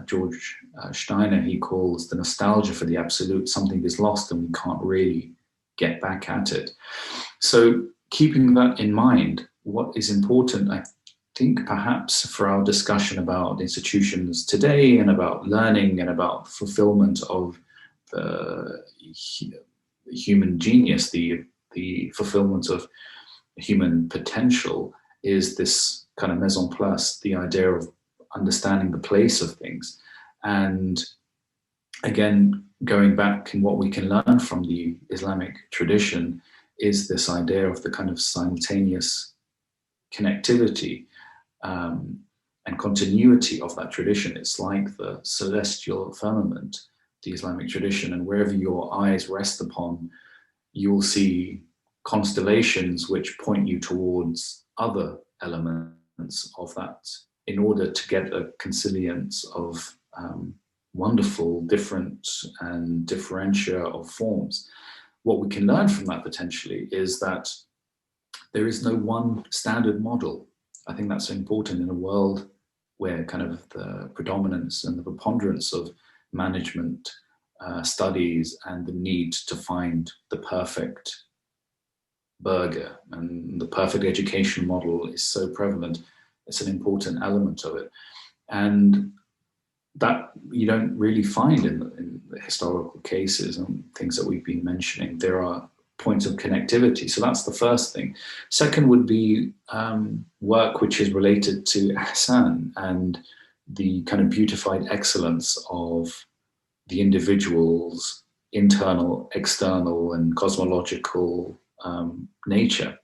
[SPEAKER 2] George Steiner, he calls the nostalgia for the absolute. Something is lost and we can't really get back at it. So keeping that in mind, what is important, I think, perhaps for our discussion about institutions today and about learning and about fulfillment of the human genius, the fulfillment of human potential, is this kind of mise en place, the idea of understanding the place of things. And again, going back, and what we can learn from the Islamic tradition is this idea of the kind of simultaneous connectivity and continuity of that tradition. It's like the celestial firmament, the Islamic tradition, and wherever your eyes rest upon, you will see constellations which point you towards other elements of that in order to get a consilience of wonderful, different and differentia of forms. What we can learn from that potentially is that there is no one standard model. I think that's important in a world where kind of the predominance and the preponderance of management studies and the need to find the perfect burger and the perfect education model is so prevalent. It's an important element of it. And that you don't really find in the historical cases and things that we've been mentioning. There are points of connectivity. So that's the first thing. Second would be work which is related to ihsan and the kind of beautified excellence of the individual's internal, external, and cosmological nature.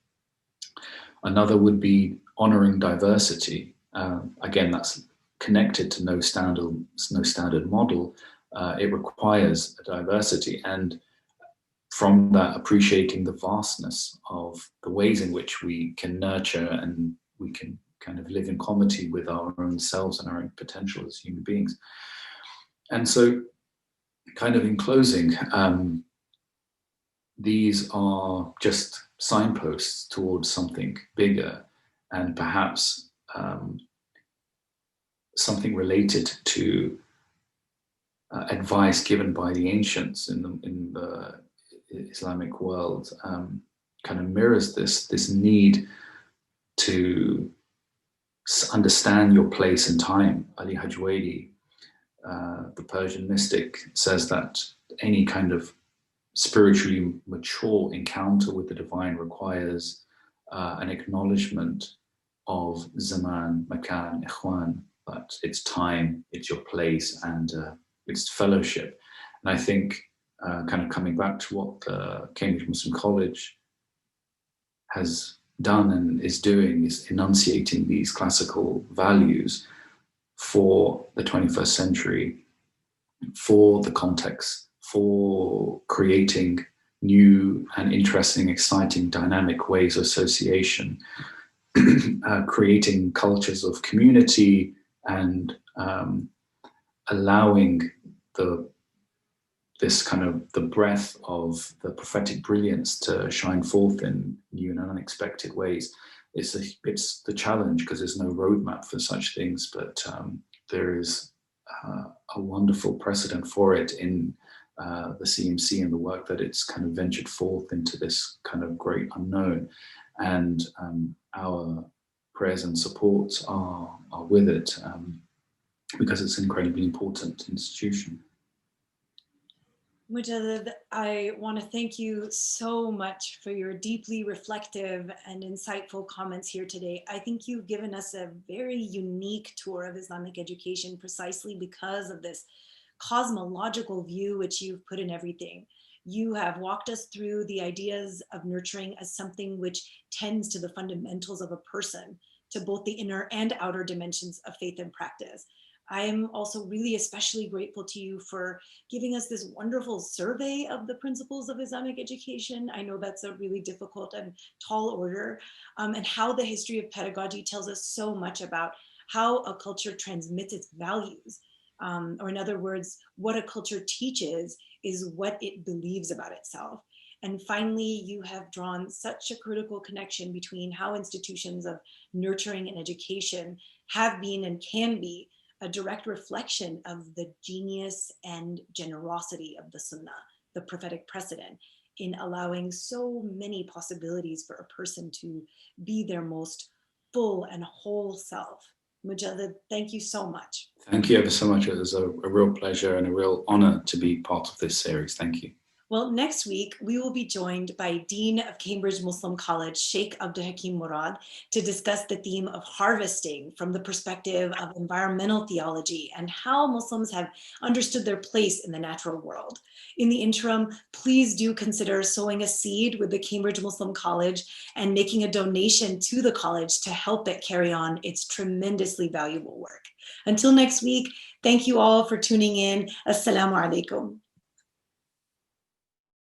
[SPEAKER 2] Another would be honoring diversity. Again, that's connected to no standard model. It requires a diversity, and from that, appreciating the vastness of the ways in which we can nurture and we can kind of live in comity with our own selves and our own potential as human beings. And so, kind of in closing, these are just signposts towards something bigger, and perhaps something related to advice given by the ancients in the Islamic world, kind of mirrors this need to understand your place in time. Ali Hajwadi, the Persian mystic, says that any kind of spiritually mature encounter with the divine requires an acknowledgement of Zaman, Makan, Ikhwan, that it's time, it's your place, and it's fellowship. And I think kind of coming back to what Cambridge Muslim College has done and is doing is enunciating these classical values for the 21st century, for the context, for creating new and interesting, exciting, dynamic ways of association, creating cultures of community, and allowing this kind of the breath of the prophetic brilliance to shine forth in new and unexpected ways. It's the challenge, because there's no roadmap for such things, but there is a wonderful precedent for it in the CMC and the work that it's kind of ventured forth into this kind of great unknown. And our prayers and supports are with it, because it's an incredibly important institution.
[SPEAKER 1] Mujadad, I want to thank you so much for your deeply reflective and insightful comments here today. I think you've given us a very unique tour of Islamic education precisely because of this cosmological view which you've put in everything. You have walked us through the ideas of nurturing as something which tends to the fundamentals of a person, to both the inner and outer dimensions of faith and practice. I am also really especially grateful to you for giving us this wonderful survey of the principles of Islamic education. I know that's a really difficult and tall order, and how the history of pedagogy tells us so much about how a culture transmits its values. Or in other words, what a culture teaches is what it believes about itself. And finally, you have drawn such a critical connection between how institutions of nurturing and education have been and can be a direct reflection of the genius and generosity of the Sunnah, the prophetic precedent, in allowing so many possibilities for a person to be their most full and whole self. Mujadad, thank you so much.
[SPEAKER 2] Thank you ever so much. It was a real pleasure and a real honor to be part of this series. Thank you.
[SPEAKER 1] Well, next week, we will be joined by Dean of Cambridge Muslim College, Sheikh Abdul Hakim Murad, to discuss the theme of harvesting from the perspective of environmental theology and how Muslims have understood their place in the natural world. In the interim, please do consider sowing a seed with the Cambridge Muslim College and making a donation to the college to help it carry on its tremendously valuable work. Until next week, thank you all for tuning in. Assalamu alaikum.